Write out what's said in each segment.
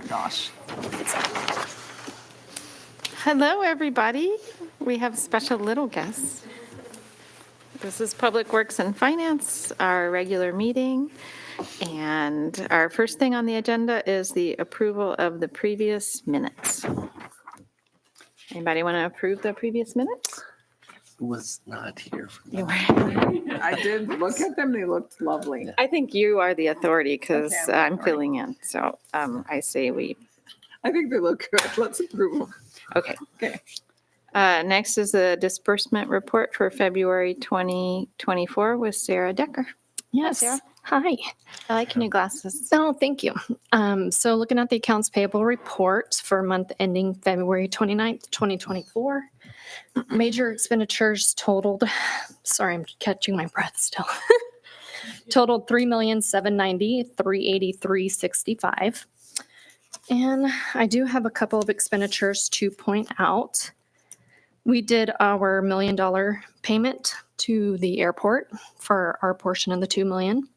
my gosh. Hello, everybody. We have special little guests. This is Public Works and Finance, our regular meeting. And our first thing on the agenda is the approval of the previous minutes. Anybody want to approve the previous minutes? Was not here for You that. were. I did look at them. They looked lovely. I think you are the authority because Okay, I'm I'm sorry. filling in. So I say we, I think they look good. Let's approve them. okay. Okay. Next is the disbursement report for February 2024 with Sarah Decker. Yes. Sarah. Hi. I like your new glasses. Oh, thank you. So looking at the accounts payable report for month ending February 29th, 2024, major expenditures totaled, sorry, I'm catching my breath still, totaled $3,790,383.65. And I do have a couple of expenditures to point out. We did our $1 million payment to the airport for our portion of the $2 million.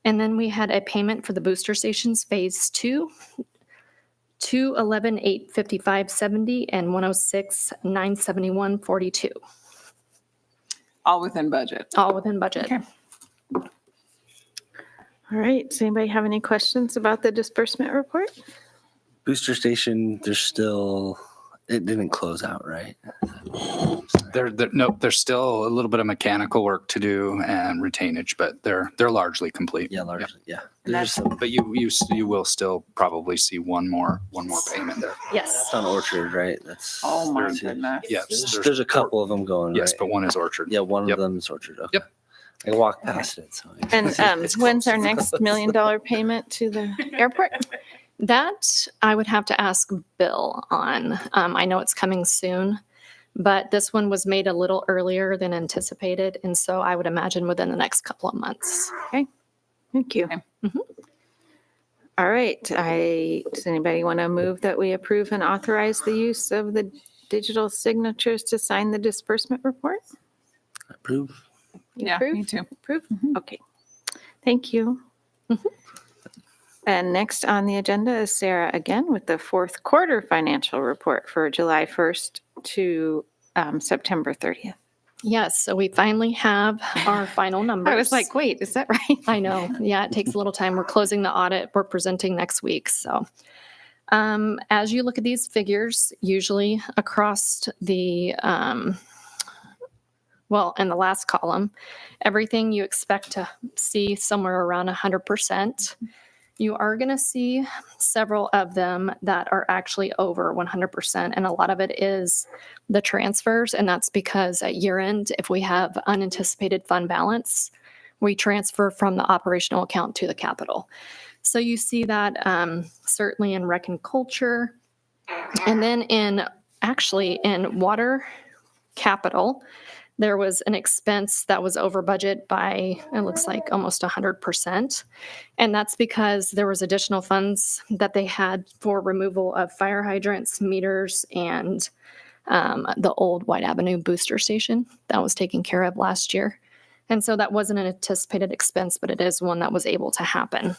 And then we had a payment for the booster stations phase 2, 211,855.70 and 106,971.42, All within budget. all within budget. Okay. All right. Does anybody have any questions about the disbursement report? Booster station, there's still, it didn't close out, right? Nope, there's still a little bit of mechanical work to do and retainage, but they're largely complete. Yeah, largely, yeah. And There's some, But you will still probably see one more payment there. Yes. that's on Orchard, right? That's. Oh my there's- goodness. Yes, There's a couple of them going, Yes, right? but one is Orchard. Yeah, one Yep. of them is Orchard. Okay. Yep. I walked past it, so. And It's when's close. our next $1 million payment to the airport? That I would have to ask Bill on. I know it's coming soon, but this one was made a little earlier than anticipated. And so I would imagine within the next couple of months. Thank you. Okay. All right. Does anybody want to move that we approve and authorize the use of the digital signatures to sign the disbursement report? Approve. You Yeah, approve? me too. Approve? Okay. Thank you. And next on the agenda is Sarah again with the fourth quarter financial report for July 1st to September 30th. Yes. So we finally have our final numbers. I was like, wait, is that right? I know. Yeah, it takes a little time. We're closing the audit. We're presenting next week. So as you look at these figures, usually across the, in the last column, everything you expect to see somewhere around 100%. You are going to see several of them that are actually over 100%. And a lot of it is the transfers. And that's because at year end, if we have unanticipated fund balance, we transfer from the operational account to the capital. So you see that certainly in rec and culture. And then in water capital, there was an expense that was over budget by, it looks like almost 100%. And that's because there was additional funds that they had for removal of fire hydrants, meters, and the old White Avenue booster station that was taken care of last year. And so that wasn't an anticipated expense, but it is one that was able to happen.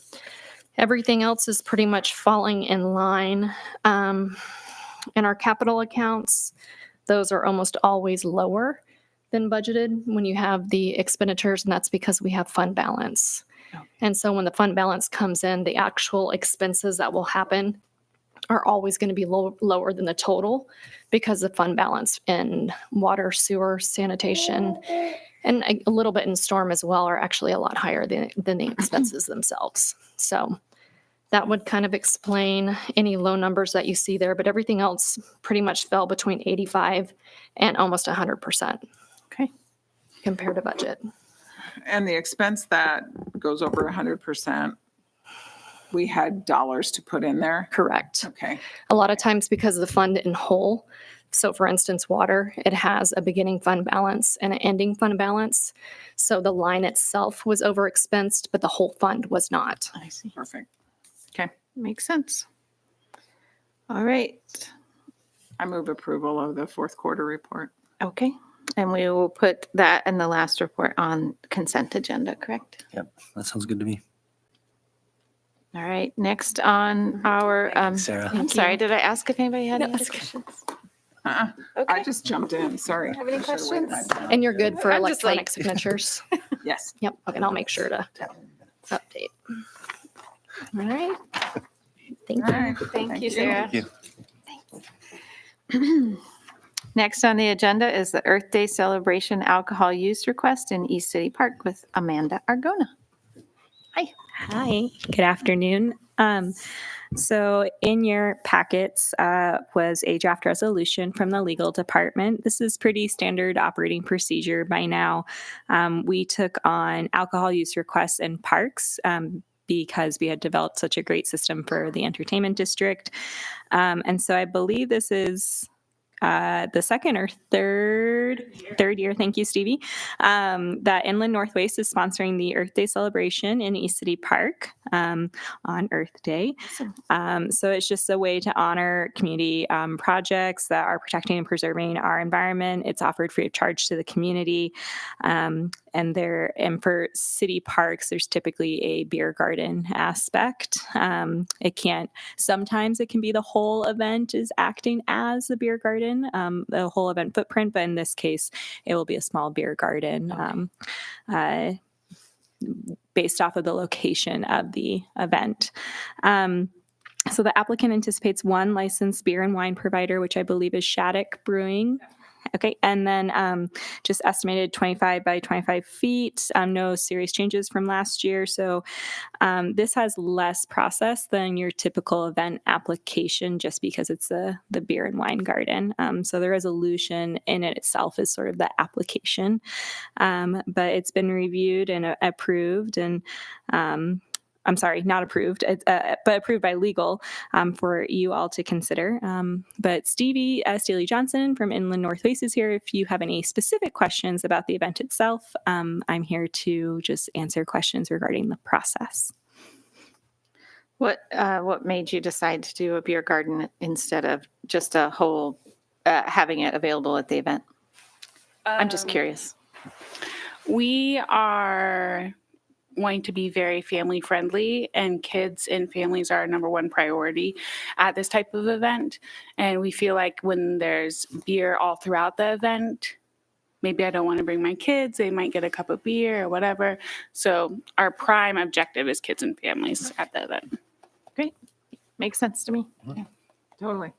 Everything else is pretty much falling in line. In our capital accounts, those are almost always lower than budgeted when you have the expenditures, and that's because we have fund balance. Okay. And so when the fund balance comes in, the actual expenses that will happen are always going to be lower than the total because the fund balance in water, sewer, sanitation, and a little bit in storm as well are actually a lot higher than the expenses themselves. So that would kind of explain any low numbers that you see there, but everything else pretty much fell between 85 and almost 100%. Okay. Compared to budget. And the expense that goes over 100%, we had dollars to put in there. Correct. Okay. A lot of times because of the fund in whole, so for instance, water, it has a beginning fund balance and an ending fund balance. So the line itself was overexpensed, but the whole fund was not. I see. Perfect. Okay. Makes sense. All right. I move approval of the fourth quarter report. Okay. And we will put that and the last report on consent agenda, correct? Yep, that sounds good to me. All right, next on our, Sarah. I'm sorry, did I ask if anybody had No, any other that's okay. questions? I Okay. just jumped in, sorry. Have any I should've waited questions? my turn. And you're good for I'm just electronic like- signatures. Yes. Yep. Okay, and I'll make sure to update. All right. Thank All you. right. Thank you, Sarah. Thank Next on the agenda is the Earth Day celebration alcohol use request in East City Park with Amanda Argona. Hi, good afternoon. So in your packets was a draft resolution from the legal department. This is pretty standard operating procedure by now. We took on alcohol use requests in parks because we had developed such a great system for the entertainment district. And so I believe this is the second or third year, thank you, Stevie, that Inland Northwest is sponsoring the Earth Day celebration in East City Park on Earth Day. So it's just a way to honor community projects that are protecting and preserving our environment. It's offered free of charge to the community. And for city parks, there's typically a beer garden aspect. Sometimes it can be the whole event is acting as the beer garden, the whole event footprint, but in this case, it will be a small beer garden based off of the location of the event. So the applicant anticipates one licensed beer and wine provider, which I believe is Shattuck Brewing. Okay, and then just estimated 25 by 25 feet, no serious changes from last year. So this has less process than your typical event application just because it's the beer and wine garden. So the resolution in it itself is sort of the application, but it's been reviewed and approved and I'm sorry, not approved, but approved by legal for you all to consider. But Stevie Steely Johnson from Inland Northwest is here. If you have any specific questions about the event itself, I'm here to just answer questions regarding the process. What made you decide to do a beer garden instead of just a whole, having it available at the event? I'm just curious. We are wanting to be very family friendly, and kids and families are our number one priority at this type of event. And we feel like when there's beer all throughout the event, maybe I don't want to bring my kids, they might get a cup of beer or whatever. So our prime objective is kids and families at the event. Great. Makes sense to me. Totally.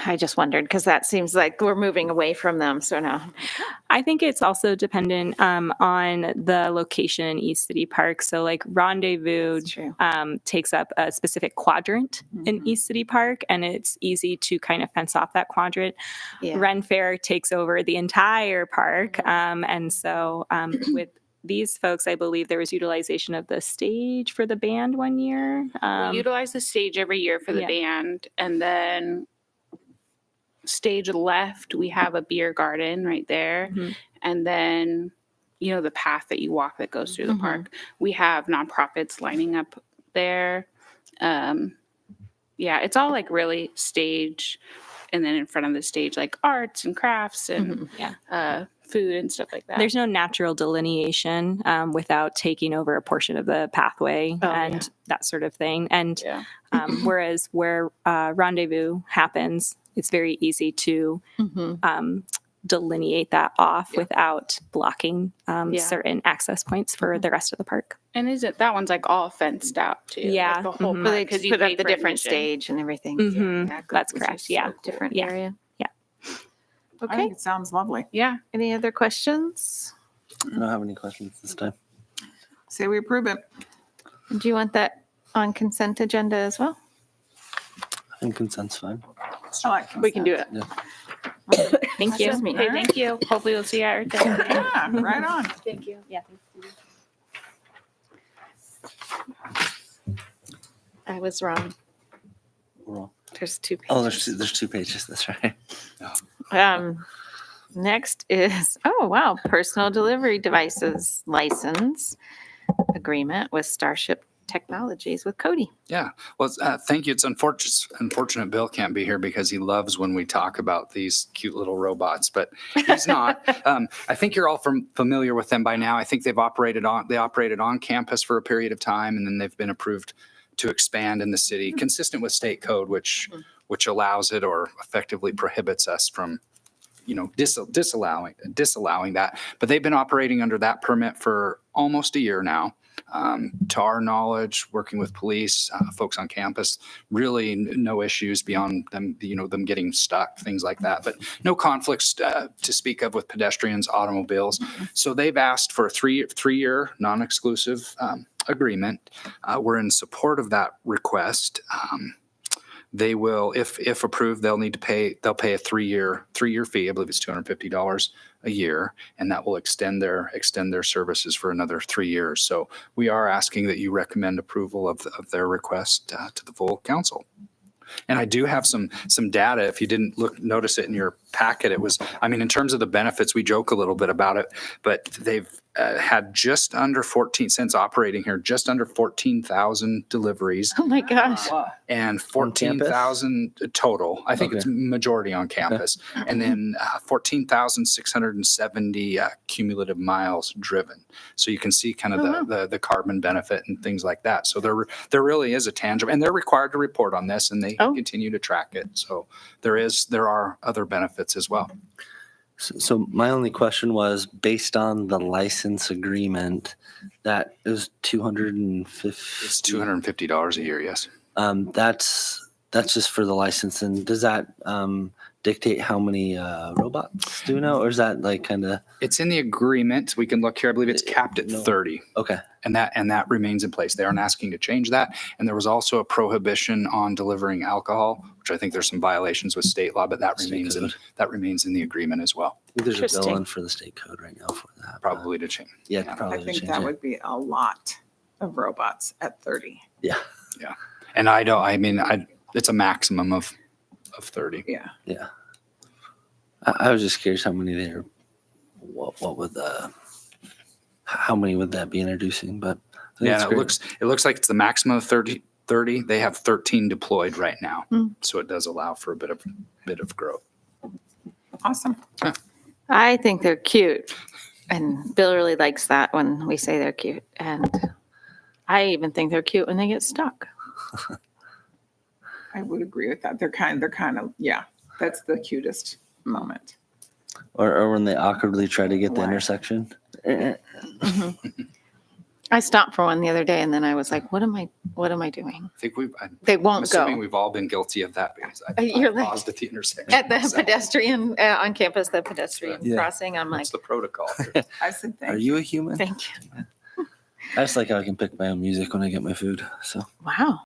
I just wondered because that seems like we're moving away from them. So now, I think it's also dependent on the location in East City Park. So like Rendezvous That's true. takes up a specific quadrant in East City Park, and it's easy to kind of fence off that quadrant. Yeah. Ren Fair takes over the entire park. And so with these folks, I believe there was utilization of the stage for the band one year. We utilize the stage every year for the yeah. band, and then stage left, we have a beer garden right there. Mhm. And then, the path that you walk that goes through the park. We have nonprofits lining up there. It's all like really stage. And then in front of the stage, like arts and crafts and food and stuff like that. There's no natural delineation without taking over a portion of the pathway and that sort of thing. And whereas where Rendezvous happens, it's very easy to delineate that off without blocking certain access points for the rest of the park. And that one's like all fenced out too? Yeah. Like the whole Mhm. park, They 'cause just you put pay up the for different admission. stage and everything. Mhm. Exactly, That's which correct. is Yeah. so cool. Different Yeah. area. Yeah. I Okay. think it sounds lovely. Yeah. Any other questions? I don't have any questions this time. Say we approve it. Do you want that on consent agenda as well? I think consent's fine. I like We can do it. Yeah. Thank you. Excuse me. Hey, thank you. Hopefully we'll see you at Earth Day. Yeah, right on. Thank you. Yeah. I was wrong. We're all- There's two pages. Oh, there's two pages. That's right. Next is, personal delivery devices license agreement with Starship Technologies with Cody. Yeah. Well, thank you. It's unfortunate Bill can't be here because he loves when we talk about these cute little robots, but he's not. I think you're all familiar with them by now. I think they operated on campus for a period of time, and then they've been approved to expand in the city, consistent with state code, which allows it or effectively prohibits us from disallowing that. But they've been operating under that permit for almost a year now. To our knowledge, working with police, folks on campus, really no issues beyond them, them getting stuck, things like that. But no conflicts to speak of with pedestrians, automobiles. So they've asked for a three-year non-exclusive agreement. We're in support of that request. They will, if approved, they'll pay a three-year fee. I believe it's $250 a year, and that will extend their services for another 3 years. So we are asking that you recommend approval of their request to the full council. And I do have some data. If you didn't notice it in your packet, it was, in terms of the benefits, we joke a little bit about it, but they've had just under 14 cents operating here, just under 14,000 deliveries Oh my gosh. and 14,000 total. I think it's majority on campus. And then 14,670 cumulative miles driven. So you can see kind of the carbon benefit and things like that. So there really is a tangible, and they're required to report on this, and they continue to track it. So there are other benefits as well. So my only question was, based on the license agreement, that is $250. It's $250 a year. Yes. That's just for the license. And does that dictate how many robots do you know, or is that like kind of? It's in the agreement. We can look here. I believe it's capped at 30. Okay. And that remains in place. They aren't asking to change that. And there was also a prohibition on delivering alcohol, which I think there's some violations with state law, but that remains in the agreement as well. There's a bill Interesting. in for the state code right now for that. Probably to change. Yeah, Yeah. probably I to think change that it. would be a lot of robots at 30. Yeah. And it's a maximum of 30. Yeah. Yeah. I was just curious how many there. What would how many would that be introducing? But I think it's Yeah, great. it looks like it's the maximum of 30. They have 13 deployed right now, so it does allow for a bit of growth. Awesome. I think they're cute. And Bill really likes that when we say they're cute. And I even think they're cute when they get stuck. I would agree with that. They're kind of, yeah, that's the cutest moment. Or when they awkwardly try to get the Why? intersection. I stopped for one the other day and then I was like, what am I doing? I think They I'm won't assuming go. we've all been guilty of that because I You're like- paused at the intersection. At the myself. pedestrian, on campus, the pedestrian Yeah. crossing, I'm like, What's the protocol? I said, Are thank you a human? thank you. I just like how I can pick my own music when I get my food. So Wow.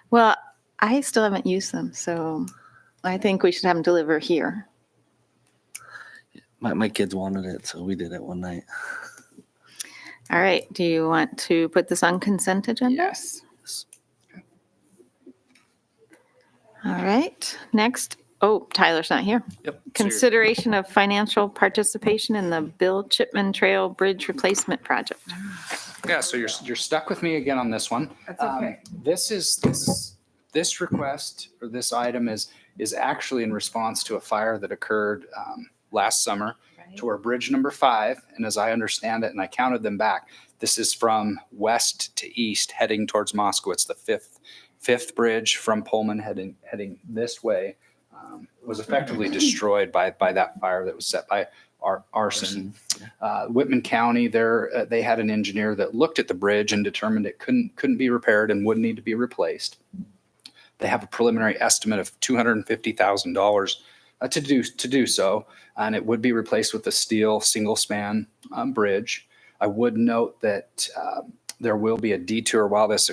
Well, I still haven't used them, so I think we should have them deliver here. my kids wanted it, so we did it one night. All right. Do you want to put this on consent agenda? Yes. All right. Next. Oh, Tyler's not here. Yep. Consideration of financial participation in the Bill Chipman Trail Bridge Replacement Project. Yeah, so you're stuck with me again on this one. That's okay. This request or this item is actually in response to a fire that occurred last summer to our bridge number 5. And as I understand it, and I counted them back, this is from west to east heading towards Moscow. It's the fifth bridge from Pullman heading this way. Was effectively destroyed by that fire that was set by arson. Whitman County, they had an engineer that looked at the bridge and determined it couldn't be repaired and would need to be replaced. They have a preliminary estimate of $250,000 to do so, and it would be replaced with a steel single span bridge. I would note that there will be a detour while this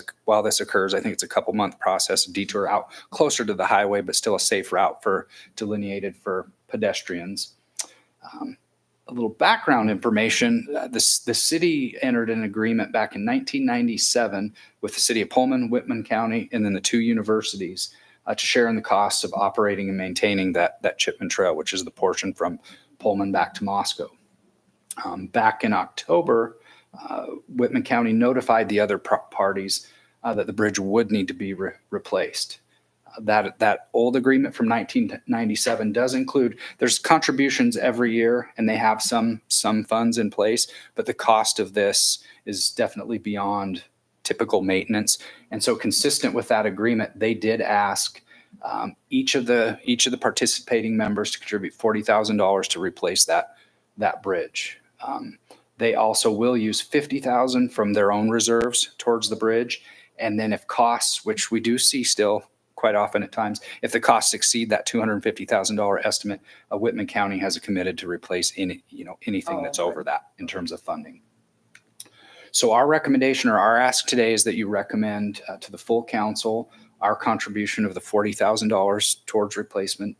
occurs. I think it's a couple month process, a detour out closer to the highway, but still a safe route delineated for pedestrians. A little background information. The city entered an agreement back in 1997 with the city of Pullman, Whitman County, and then the 2 universities to share in the costs of operating and maintaining that Chipman Trail, which is the portion from Pullman back to Moscow. Back in October, Whitman County notified the other parties that the bridge would need to be replaced. That old agreement from 1997 does include, there's contributions every year and they have some funds in place, but the cost of this is definitely beyond typical maintenance. And so consistent with that agreement, they did ask each of the participating members to contribute $40,000 to replace that bridge. They also will use $50,000 from their own reserves towards the bridge. And then if costs, which we do see still quite often at times, if the costs exceed that $250,000 estimate, Whitman County has committed to replace anything that's over that in terms of funding. So our recommendation or our ask today is that you recommend to the full council our contribution of the $40,000 towards replacement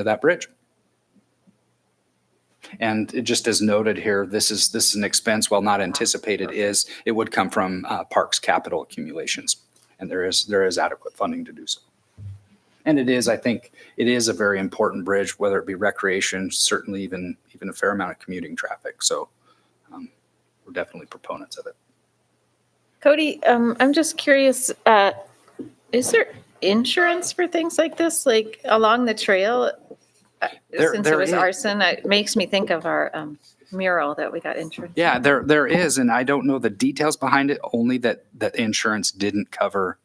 of that bridge. And it just as noted here, this is an expense, while not anticipated, it would come from Parks capital accumulations, and there is adequate funding to do so. And I think it is a very important bridge, whether it be recreation, certainly even a fair amount of commuting traffic. So we're definitely proponents of it. Cody, I'm just curious, is there insurance for things like this, like along the trail? Since it was is. arson, it makes me think of our mural that we got insurance. Yeah, there is, and I don't know the details behind it. Only that insurance didn't cover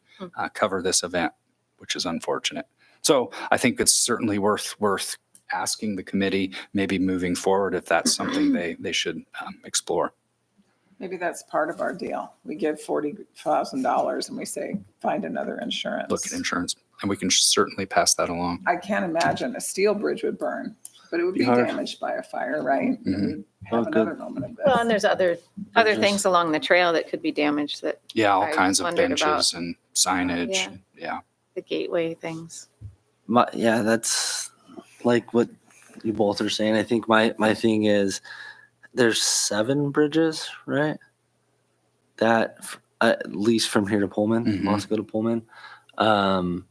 this event, which is unfortunate. So I think it's certainly worth asking the committee, maybe moving forward, if that's something they should explore. Maybe that's part of our deal. We give $40,000 and we say, find another insurance. Look at insurance, and we can certainly pass that along. I can't imagine a steel bridge would burn, but it would be Hard. damaged by a fire, right? Mhm. We'd have Oh, another good. moment of this. Well, and there's other Bridges. things along the trail that could be damaged, that Yeah, all I kinds of wondered about. benches and signage. Yeah. Yeah. the gateway things. Yeah, that's like what you both are saying. I think my thing is there's 7 bridges, right? That at least from here to Pullman, Mhm. Moscow to Pullman. I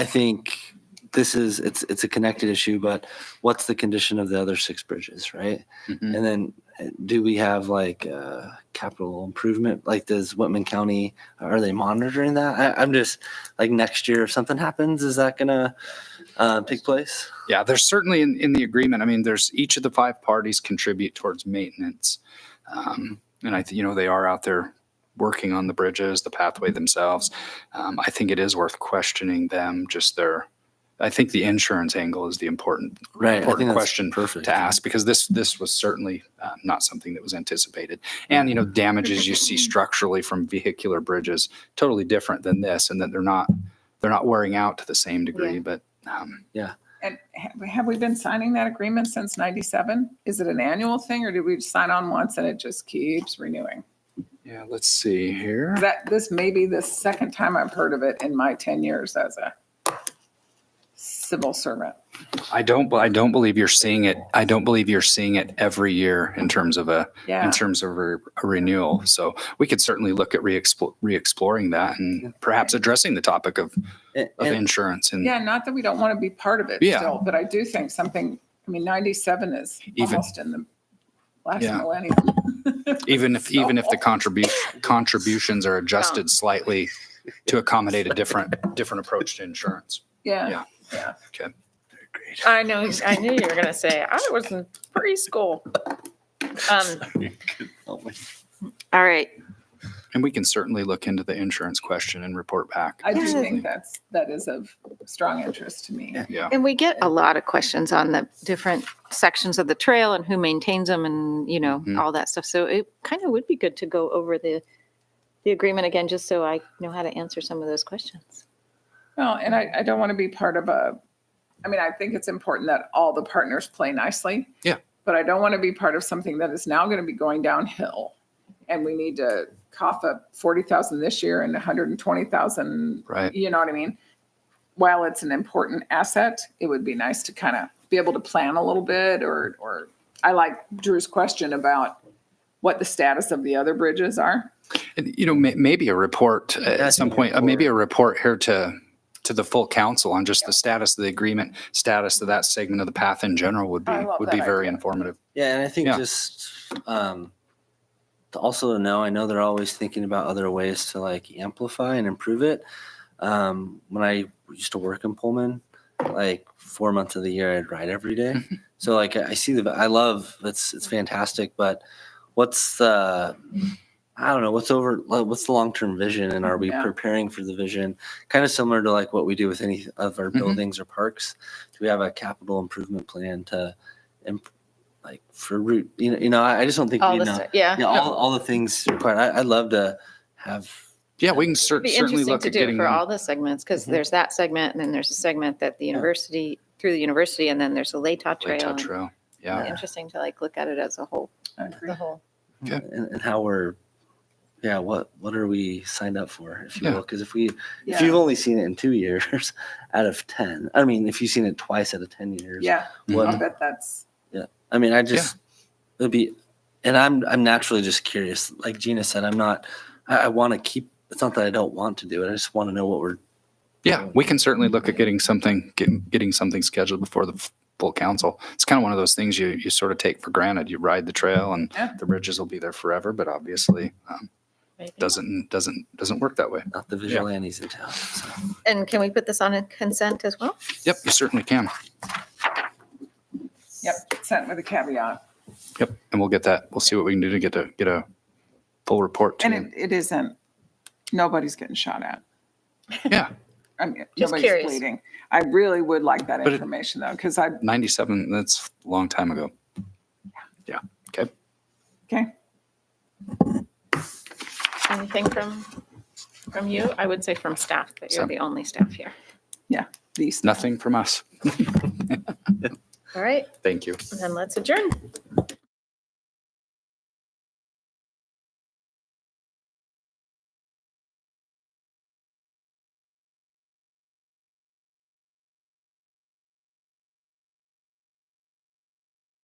think it's a connected issue, but what's the condition of the other 6 bridges, right? Mhm. And then do we have like capital improvement? Like does Whitman County, are they monitoring that? I'm just like next year if something happens, is that gonna take place? Yeah, there's certainly in the agreement. I mean, there's each of the 5 parties contribute towards maintenance. And I think, they are out there working on the bridges, the pathway themselves. I think it is worth questioning them, I think the insurance angle is the important Right. I think important that's question perfect to ask, because this was certainly not something that was anticipated. And, damages you see structurally from vehicular bridges, totally different than this, and that they're not wearing out to the same degree. Yeah. But And have we been signing that agreement since 97? Is it an annual thing or did we sign on once and it just keeps renewing? yeah, let's see here. This may be the second time I've heard of it in my 10 years as a civil servant. I don't believe you're seeing it. I don't believe you're seeing it every year in terms of a renewal. So we could certainly look at re-exploring that and perhaps addressing the topic of And- insurance. And Yeah, not that we don't want to be part of it Yeah. still, but I do think 97 is Even- almost in the last Yeah. millennium. even if the contributions are adjusted slightly to accommodate a different approach to insurance. Yeah. Okay. Great. I knew you were going to say, I was in preschool. All right. And we can certainly look into the insurance question and report back. I do Yeah. think that is of strong interest to me. Yeah. And we get a lot of questions on the different sections of the trail and who maintains them and, Mhm. all that stuff. So it kind of would be good to go over the agreement again, just so I know how to answer some of those questions. Well, and I don't want to be part of I think it's important that all the partners play nicely. Yeah. But I don't want to be part of something that is now going to be going downhill. And we need to cough up 40,000 this year and 120,000. Right. You know what I mean? While it's an important asset, it would be nice to kind of be able to plan a little bit or I like Drew's question about what the status of the other bridges are. And, maybe a report at some point, maybe a report here to the full council on just the status of the agreement, status of that segment of the path in general would I love be that very idea. informative. Yeah, and I think Yeah. just also to know, I know they're always thinking about other ways to like amplify and improve it. When I used to work in Pullman, like 4 months of the year, I'd ride every day. So like I see I love it's fantastic. But what's the I don't know what's the long-term vision, and are we Yeah. preparing for the vision? Kind of similar to like what we do with any of our buildings or parks. Do we have a capital improvement plan to like for route? I just don't think All we the know. stu- yeah. All the things required. I'd love to have. Yeah, we can It'd be certainly interesting look to at do it getting for them. all the segments, because Mhm. there's that segment, and then there's a segment that the university, through the university, and then there's a Latah Trail. Latah and Trail. it'd Yeah. be interesting to like look at it as a whole, I agree. the whole. Okay. And how we're what are we signed up for, if you Yeah. will? Because if you've Yeah. only seen it in 2 years out of 10, I mean, if you've seen it twice out of 10 years, Yeah, what I bet that's, I mean, I just it'd be, and I'm naturally just curious. Like Gina said, I want to keep. It's not that I don't want to do it. I just want to know what we're. Yeah, we can certainly look at getting something scheduled before the full council. It's kind of one of those things you sort of take for granted. You ride the trail and Yeah. the bridges will be there forever, but obviously Maybe. doesn't work that way. Not the vigilantes in town. So. And can we put this on a consent as well? Yep, you certainly can. yep, sent with a caveat. Yep, and we'll get that. We'll see what we can do to get a full report to And you. it isn't, nobody's getting shot at. Yeah, I mean, Just nobody's curious. bleeding. I really would like that But it- information though, because I, 97. That's a long time ago. Yeah. Okay. okay, Anything from you? I would say from staff, but you're Sam. the only staff here. these. Nothing from us. All right, Thank you. then let's adjourn.